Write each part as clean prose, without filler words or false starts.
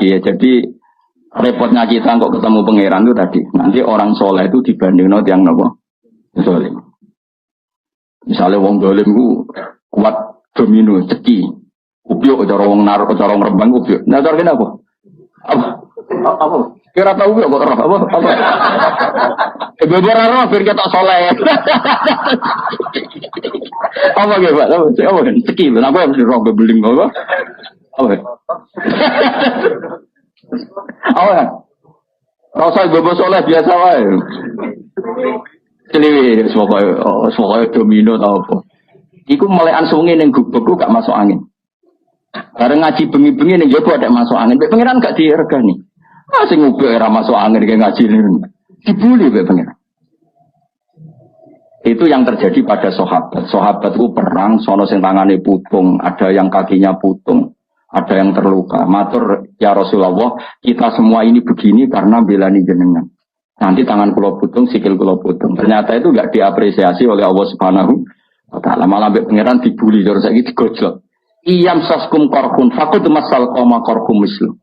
lagi ya. Jadi repotnya kita kok ketemu pangeran itu tadi. Nanti orang soleh itu dibanding yang nopo zalim. Misalnya wong zalim ku kuat domino ceki. Ubyuk cara wong nar cara wong Rembang ubyuk. Nah cara kene apa? Apa? Kira tahu kok roh apa? Beber roh biar kita soleh. Apa ge, Pak? Apa kan ceki. Kenapa harus roh bebeling apa? Apa? Apa? Rasa bebas soleh biasa wae. Celiwi semoga domino tau apa. Iku melekan sungai ning gubuk gak masuk angin. Bareng ngaji bengi-bengi ning jopo ada masuk angin. Mek pangeran gak diregani. Ah sing ngubuk ora masuk angin kayak ngaji ning. Dibuli mek pangeran. Itu yang terjadi pada sahabat. Sahabat itu perang, sono sing tangane putung, ada yang kakinya putung, ada yang terluka. Matur ya Rasulullah, kita semua ini begini karena belani jenengan. Nanti tangan kula putung, sikil kula putung. Ternyata itu enggak diapresiasi oleh Allah Subhanahu wa taala. Malah mbek pangeran dibuli terus saiki digojlok. Iyam saskum korkun faqad masal qoma korkum mislu.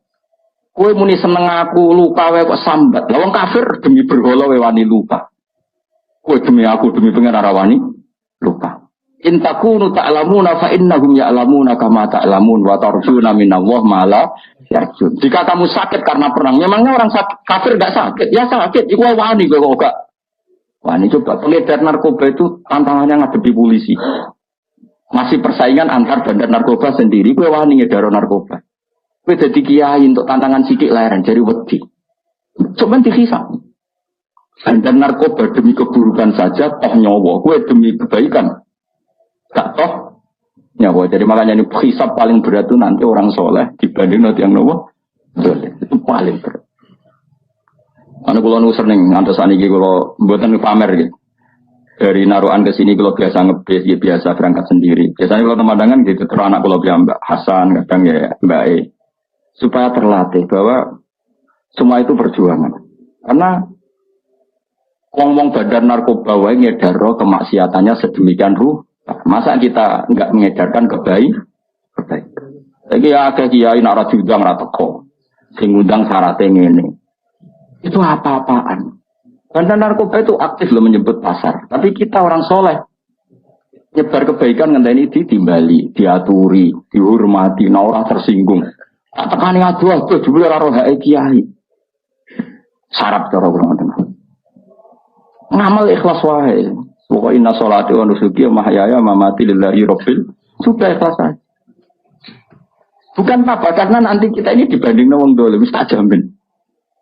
Kowe muni seneng aku luka wae kok sambat. Lah wong kafir demi berhala wae wani luka. Kowe demi aku demi pangeran rawani luka. In takunu ta'lamuna fa innahum ya'lamuna kama ta'lamun wa tarjuna minallah ma la yarjun. Jika kamu sakit karena perang, memangnya orang kafir enggak sakit? Ya sakit, iku wani kok enggak. Wani coba pengedar narkoba itu tantangannya ngadepi polisi. Masih persaingan antar bandar narkoba sendiri, kowe wani ngedaro narkoba. Kowe dadi kiai untuk tantangan sithik leren jari wedi. Cuman dihisab. Bandar narkoba demi keburukan saja toh nyawa, kowe demi kebaikan. Tak toh nyawa. Jadi makanya ini hisab paling berat itu nanti orang soleh dibanding nanti yang nopo. Itu paling berat. Anu kula nu sering ngantos saniki kula mboten pamer gitu. Dari Narukan ke sini kalau biasa ngebis, ya biasa berangkat sendiri. Biasanya kalau teman-teman gitu, terus anak kalau Mbak Hasan, kadang ya Mbak E. Supaya terlatih bahwa semua itu perjuangan. Karena ngomong badan narkoba wae ngedaro kemaksiatannya sedemikian ruh. Masa kita enggak mengedarkan kebaikan? Lagi ada kiai nak diundang ra teko. Sing ngundang syaratnya ngene. Itu apa-apaan? Karena narkoba itu aktif loh menyebut pasar. Tapi kita orang soleh. Nyebar kebaikan ngenteni ditimbali, diaturi, dihormati, nah orang tersinggung. Tak tekani aduh jebule ora roh hake kiai. Sarap cara ngoten. Ngamal ikhlas wae. Pokoke inna sholati wa nusuki wa mahyaya wa mamati lillahi rabbil. Sudah ikhlas aja. Bukan apa, karena nanti kita ini dibanding wong dolim, tak jamin.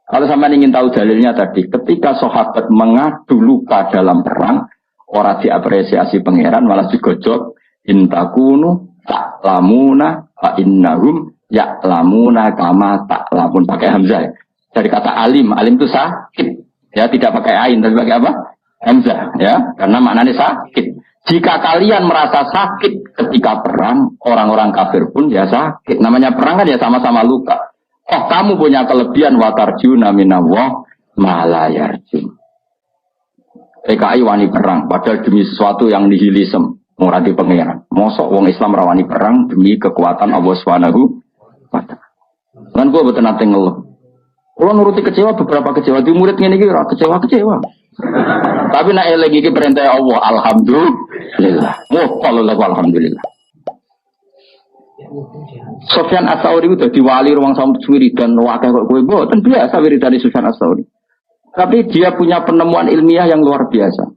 Kalau sampai ingin tahu dalilnya tadi, ketika sahabat mengadu luka dalam perang, orang diapresiasi pangeran malah digojok. Intakunu ta'lamuna fa innahum ya'lamuna kama ta'lamun, pakai hamzah. Dari kata alim, alim itu sakit. Ya, tidak pakai ain, tapi pakai apa? Hamzah, ya, karena maknanya sakit. Jika kalian merasa sakit ketika perang, orang-orang kafir pun ya sakit. Namanya perang kan ya sama-sama luka. Oh, kamu punya kelebihan watarjuna minallah ma la yarjun. PKI wani perang, padahal demi sesuatu yang nihilisme, ngurati pangeran. Mosok wong Islam rawani perang demi kekuatan Allah Subhanahu wa taala. Kan gua boten nate ngeluh. Kalau nuruti kecewa beberapa kecewa di murid ngene iki ora kecewa. Tapi nek lagi iki perintah Allah, alhamdulillah. Oh, kalau lagu alhamdulillah. Sufyan Ats-Tsauri udah diwali ruang sampai wiridan wakil kok kowe mboten biasa wiridan Sufyan Ats-Tsauri. Tapi dia punya penemuan ilmiah yang luar biasa.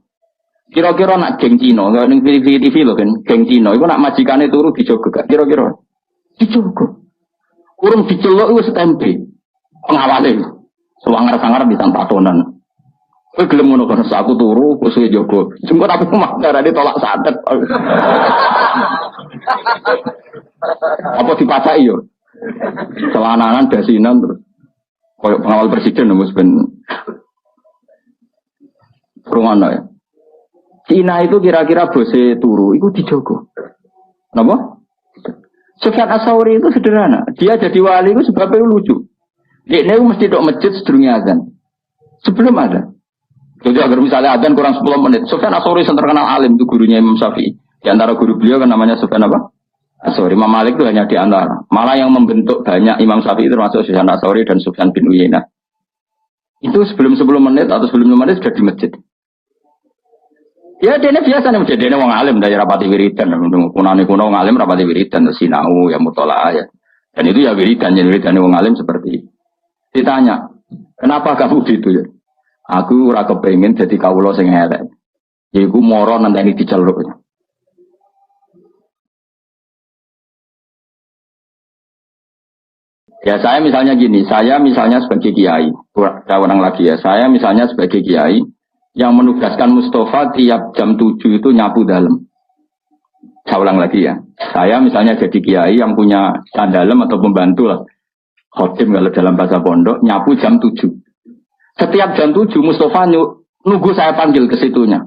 Kira-kira nak geng Cina, ning TV lho kan, geng Cina iku nak majikane turu dijogo gak kira-kira. Dijogo. Urung diceluk iku setempe. Pengawale. Suwangar-sangar bisa tatonan. Kowe gelem ngono kan aku turu kuwi jogo. Jemput aku makarane tolak santet. Apa dipacai yo? Celananan dasinan terus. Koyok pengawal presiden wis ben rungono ya. Cina itu kira-kira bose turu iku dijogo. Napa? Sufyan Ats-Tsauri itu sederhana. Dia jadi wali itu sebabnya lucu. Dia mesti dok masjid sedurunge azan. Sebelum ada. Jadi agar misalnya azan kurang 10 menit. Sufyan Ats-Tsauri yang terkenal alim itu gurunya Imam Syafi'i. Di antara guru beliau kan namanya Sufyan apa? Sorry, Imam Malik itu hanya di antara. Malah yang membentuk banyak Imam Syafi'i termasuk Sufyan Ats-Tsauri dan Sufyan bin Uyainah. Itu sebelum 10 menit atau sebelum 5 menit sudah di masjid. Ya dia biasa nih masjid, dia wong alim dari rapati wiridan, kunane kuno wong alim rapati wiridan, sinau ya mutolaah ya. Dan itu ya wiridan wong alim seperti itu. Ditanya, kenapa kamu gitu ya? Aku ora kepengin jadi kawula sing elek. Iku moro nanteni diceluk. Ya saya misalnya gini, saya misalnya sebagai kiai, ada orang lagi ya, saya misalnya sebagai kiai yang menugaskan Mustafa tiap jam 7 itu nyapu dalam. Saya ulang lagi ya, saya misalnya jadi kiai yang punya dalam atau pembantu lah, khotim kalau dalam bahasa pondok, nyapu jam 7. Setiap jam 7 Mustafa nunggu saya panggil ke situnya.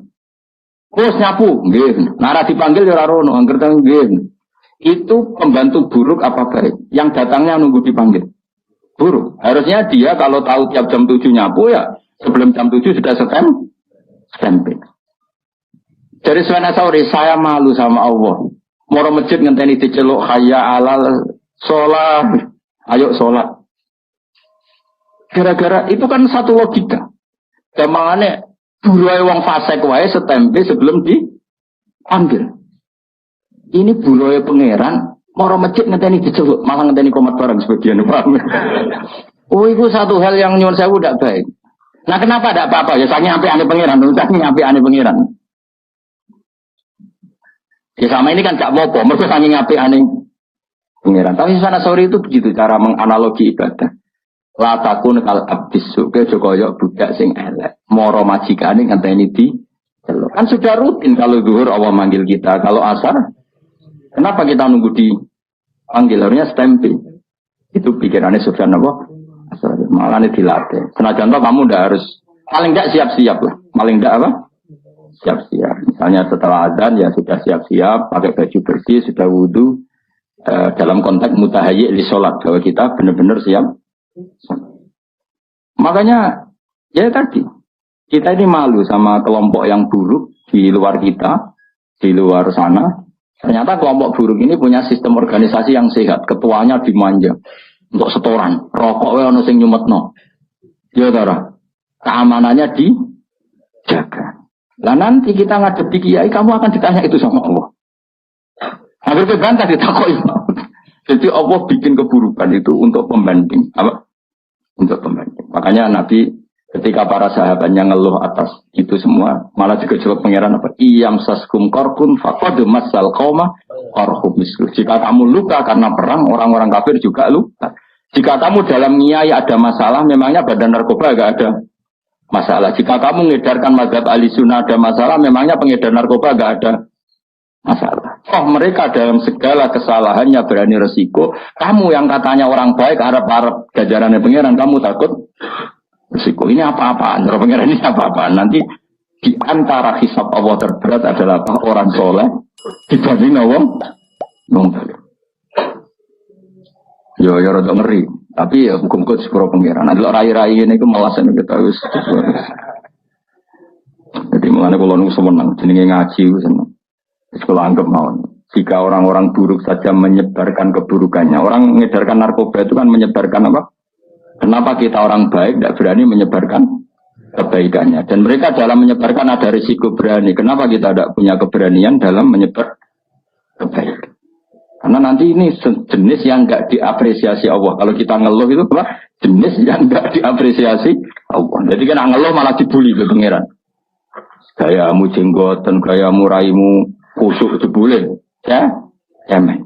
Bos nyapu, nggih. Nara dipanggil ya ora rono, angger teng nggih. Itu pembantu buruk apa baik? Yang datangnya nunggu dipanggil. Buruk. Harusnya dia kalau tahu tiap jam 7 nyapu ya sebelum jam 7 sudah stempel. Dari Sufyan Ats-Tsauri, saya malu sama Allah. Moro masjid ngenteni diceluk hayya alal sholat. Ayo sholat. Gara-gara itu kan satu logika. Kemangane buruhe wong fasik wae stempel sebelum dipanggil. Ini buruhe pangeran, moro masjid ngenteni diceluk, malah ngenteni komat barang sebagian paham. Oh, itu satu hal yang nyuwun sewu tidak baik. Nah, kenapa tidak apa-apa? Ya saking apik-ane pangeran, saking apik-ane pangeran. Ya sama ini kan gak apa-apa, mergo saking apik-ane pangeran. Tapi Sufyan Ats-Tsauri itu begitu cara menganalogi ibadah. La takun kal abdis suke jokoyok budak sing elek. Moro majikane ngenteni diceluk. Kan sudah rutin kalau zuhur Allah manggil kita, kalau asar kenapa kita nunggu di panggil? Harusnya stempel. Itu pikirannya Sufyan apa? Malah ini dilatih. Senajan toh kamu udah harus paling tidak siap-siap lah. Paling tidak apa? Siap-siap. Misalnya setelah azan ya sudah siap-siap, pakai baju bersih, sudah wudhu. Dalam konteks mutahayyi li sholat bahwa kita benar-benar siap. Makanya ya tadi kita ini malu sama kelompok yang buruk di luar kita, di luar sana. Ternyata kelompok buruk ini punya sistem organisasi yang sehat. Ketuanya dimanja untuk setoran. Rokoknya ono sing nyumetno. Ya Tara. Keamanannya dijaga. Lah nanti kita ngadepi kiai, kamu akan ditanya itu sama Allah. Hampir bantah ditakoi. Jadi Allah bikin keburukan itu untuk pembanding. Apa? Untuk pembanding. Makanya Nabi ketika para sahabatnya ngeluh atas itu semua, malah juga jawab pangeran apa? Iyam saskum korkun faqad masal qauma qarhum mislu. Jika kamu luka karena perang, orang-orang kafir juga luka. Jika kamu dalam ngiyai ada masalah, memangnya badan narkoba enggak ada masalah. Jika kamu mengedarkan mazhab ahli sunnah ada masalah, memangnya pengedar narkoba enggak ada masalah. Oh, mereka dalam segala kesalahannya berani resiko. Kamu yang katanya orang baik, harap-harap gajarannya pangeran, kamu takut resiko. Ini apa-apaan? Pangeran ini apa-apaan? Nanti di antara hisab Allah terberat adalah orang soleh dibanding wong zalim. Yo rada ngeri. Tapi ya hukum-hukum sepuro pangeran. Nanti rai-rai ini ku melasan kita wis. Jadi mulane kula nu seneng jenenge ngaji ku seneng. Wis kula anggap mawon. Jika orang-orang buruk saja menyebarkan keburukannya, orang mengedarkan narkoba itu kan menyebarkan apa? Kenapa kita orang baik tidak berani menyebarkan kebaikannya? Dan mereka dalam menyebarkan ada risiko berani. Kenapa kita tidak punya keberanian dalam menyebar kebaikan? Karena nanti ini jenis yang enggak diapresiasi Allah. Kalau kita ngeluh itu apa? Jenis yang enggak diapresiasi Allah. Jadi kan ngeluh malah dibully ke pangeran. Gayamu jenggoten, gayamu raimu kusuk dibully. Ya, cemen.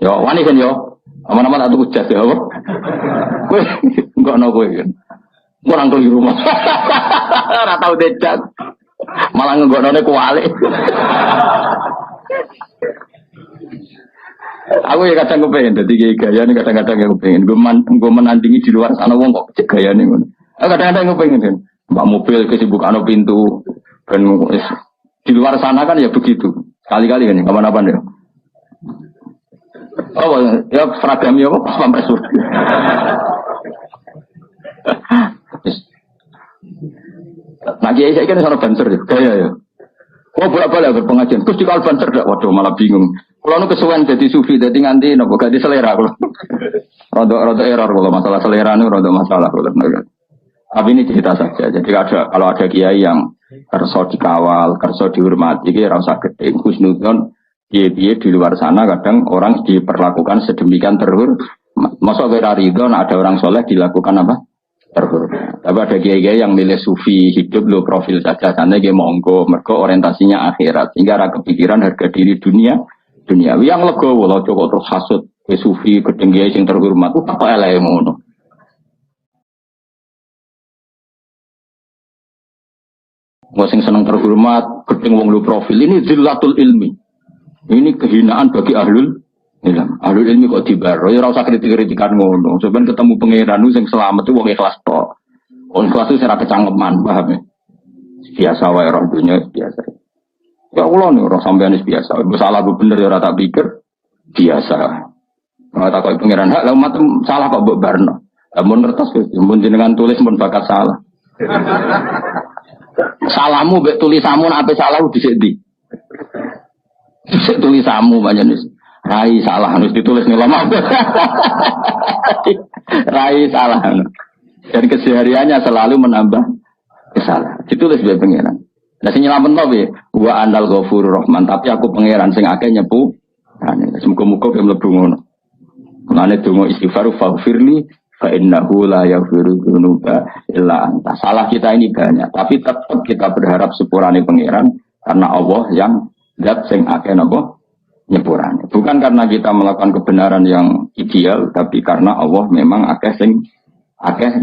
Yo, wani kan yo. Aman-aman tak tuku jas ya, apa? Kowe enggak ono kowe kan. Kurang keliru rumah. Ora tau decat. Malah nggonone kualik. Aku ya kadang kepengen dadi gaya nih kadang-kadang aku pengen gue menandingi di luar sana wong kok cek gaya nih. Kadang-kadang aku pengen kan. Mbak mobil kesibukan pintu dan di luar sana kan ya begitu. Kali-kali kan kapan-kapan ya. Oh, ya seragam ya kok sampai surga. Nah, saya kan seorang banser ya, gaya ya. Oh, bolak-balik berpengajian. Terus di kalau banser dah, waduh malah bingung. Kalau nu kesuwen jadi sufi, jadi nganti nopo ganti selera kalau. Rodo error kalau masalah selera nu rodo masalah kalau. Tapi ini cerita saja. Jadi kalau ada kiai yang kerso dikawal, kerso dihormati, kira rasa gede. Husnudon, dia di luar sana kadang orang diperlakukan sedemikian terhormat. Masuk ke Ridho, ada orang soleh dilakukan apa? Terhormat. Tapi ada kiai yang milih sufi hidup lo profil saja, sana dia monggo, mereka orientasinya akhirat, sehingga ada kepikiran harga diri duniawi yang legowo, lo cukup terus hasut ke sufi gedeng kiai yang terhormat, apa eleh ngono? Wong sing seneng terhormat, gedeng wong lu profil ini zillatul ilmi. Ini kehinaan bagi ahlul ilm. Ahlul ilmi kok dibaro, ya ora usah kritik-kritikan ngono. Sampeyan ketemu pangeran sing selamat itu wong ikhlas tok. Wong ikhlas itu ora kecangkeman, paham ya? Biasa wae orang dunia biasa. Ya Allah nih orang sampeyan biasa. Salah gue bener ya ora tak pikir biasa. Ora tak kok pangeran hak lha umat salah kok mbok barno. Mun ngertos mun jenengan tulis mun bakat salah. Salahmu mbek tulisanmu nek ape salah dhisik ndi? Dhisik tulisanmu panjenengan. Rai salah harus ditulis nih lama. Rai salah. Dan kesehariannya selalu menambah kesalahan. Ditulis mbek pangeran. Lah sing nyelametno piye? Wa anal ghafurur rahman, tapi aku pangeran sing akeh nyepu. Semoga-moga mlebu ngono. Mulane donga istighfar faghfirli fa innahu la yaghfiru dzunuba illa anta. Salah kita ini banyak, tapi tetap kita berharap sepurane pangeran karena Allah yang zat sing akeh napa nyepurane. Bukan karena kita melakukan kebenaran yang ideal, tapi karena Allah memang akeh sing akeh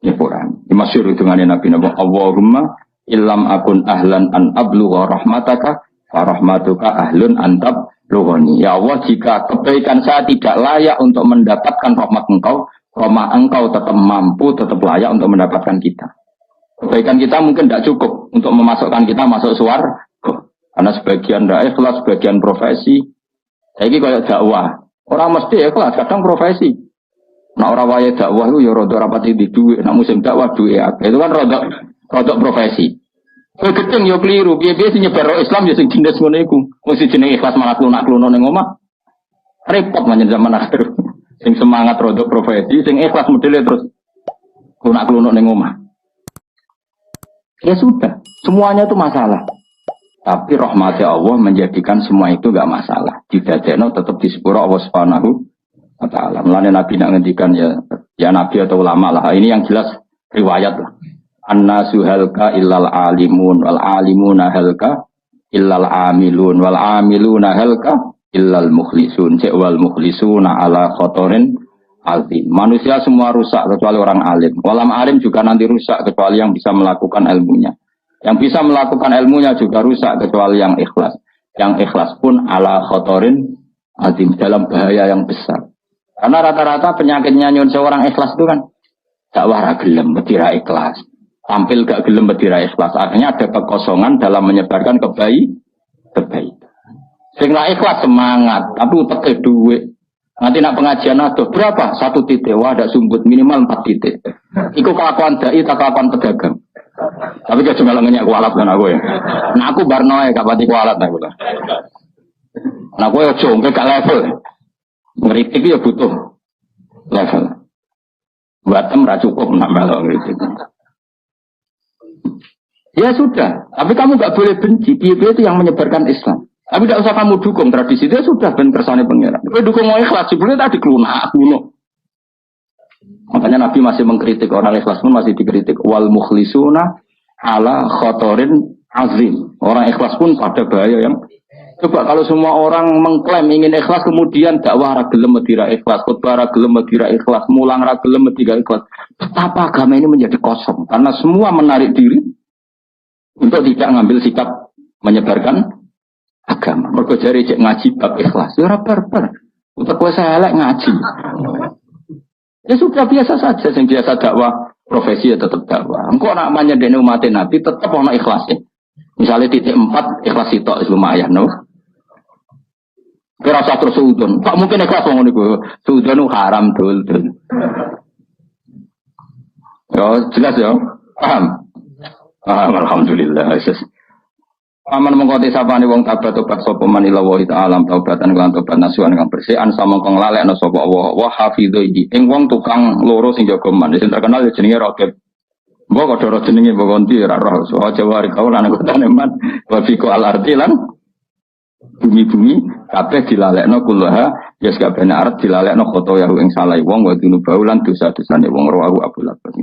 nyepurane. Masyhur hidungane Nabi napa Allahumma illam akun ahlan an ablugha rahmataka fa rahmatuka ahlun antab lughani. Ya Allah, jika kebaikan saya tidak layak untuk mendapatkan rahmat Engkau, rahmat Engkau tetap mampu, tetap layak untuk mendapatkan kita. Kebaikan kita mungkin tidak cukup untuk memasukkan kita masuk surga. Karena sebagian tidak ikhlas, sebagian profesi. Ini kayak dakwah. Orang mesti ikhlas, kadang profesi. Nah orang waya dakwah itu ya rodok rapati di duit. Nah musim dakwah duit ya. Itu kan rodok profesi. Gedeng ya keliru. Biasa nyebar Islam ya sing dindas ngono iku. Mesti jeneng ikhlas malah klunak-kluno ning omah. Repot manjen zaman akhir. Sing semangat rodok profesi, sing ikhlas modele terus klunak-kluno ning omah. Ya sudah, semuanya itu masalah. Tapi rahmatnya Allah menjadikan semua itu enggak masalah. Didadekno tetap di sepuro Allah Subhanahu wa taala. Mulane Nabi nak ngendikan ya nabi atau ulama lah. Ini yang jelas riwayat lah. An-nasu halka illal alimun wal alimuna halka illal amilun wal amiluna halka illal mukhlisun wal mukhlisuna ala khotorin azim. Manusia semua rusak kecuali orang alim. Walam alim juga nanti rusak kecuali yang bisa melakukan ilmunya. Yang bisa melakukan ilmunya juga rusak kecuali yang ikhlas. Yang ikhlas pun ala khotorin azim, dalam bahaya yang besar. Karena rata-rata penyakitnya nyon seorang ikhlas itu kan dakwah ra gelem bedira ikhlas. Tampil gak gelem bedira ikhlas. Akhirnya ada kekosongan dalam menyebarkan kebaikan. Sing ra ikhlas semangat, tapi uteke duit. Nanti nak pengajian aduh berapa? 1 titik. Wah, ada sumbut minimal 4 titik. Iku kelakuan dai, tak kelakuan pedagang. Tapi gak cuma ngenyek kualat kan aku ya. Nah aku barno ya gak pati kualat aku lah. Nah aku ya jongke gak level. Ngeritik ya butuh level. Buatem ra cukup nak melok ngeritik. Ya sudah, tapi kamu gak boleh benci. Dia itu yang menyebarkan Islam. Tapi tidak usah kamu dukung tradisi itu sudah ben kersane pangeran. Tapi dukung mau ikhlas, sebelumnya tadi klunak kuno. Makanya Nabi masih mengkritik orang ikhlas pun masih dikritik. Wal mukhlisuna ala khotorin azim. Orang ikhlas pun pada bahaya yang. Coba kalau semua orang mengklaim ingin ikhlas kemudian dakwah ra gelem medira ikhlas, khotbah ra gelem medira ikhlas, mulang ra gelem medira ikhlas. Betapa agama ini menjadi kosong karena semua menarik diri untuk tidak ngambil sikap menyebarkan agama. Mergo jare cek ngaji bab ikhlas. Ya ora barbar. Untuk kowe elek ngaji. Ya sudah biasa saja sing biasa dakwah profesi ya tetap dakwah. Engko nak menyedene umat Nabi tetap ono ikhlasnya. Misalnya titik 4 ikhlas sitok lumayan no. Kira usah terus suudon. Tak mungkin ikhlas wong niku. Suudon haram dul. Yo jelas yo. Paham? Alhamdulillah. Aman mengkoti sapane wong tobat sapa man ila wa ta'ala taubatan lan tobat nasuhan kang bersih an sama kang lalekno sapa Allah wa hafidhu ing wong tukang loro sing jaga man sing terkenal jenenge Raqib. Mbok kok ora jenenge mbok konti ora roh so Jawa rikau lan kotane man wa fiqo al-ardi lan bumi-bumi kabeh dilalekno kullaha ya sakabehane arep dilalekno khoto ya ing salah wong wa dunubau lan dosa-dosane wong rawu Abu Labas.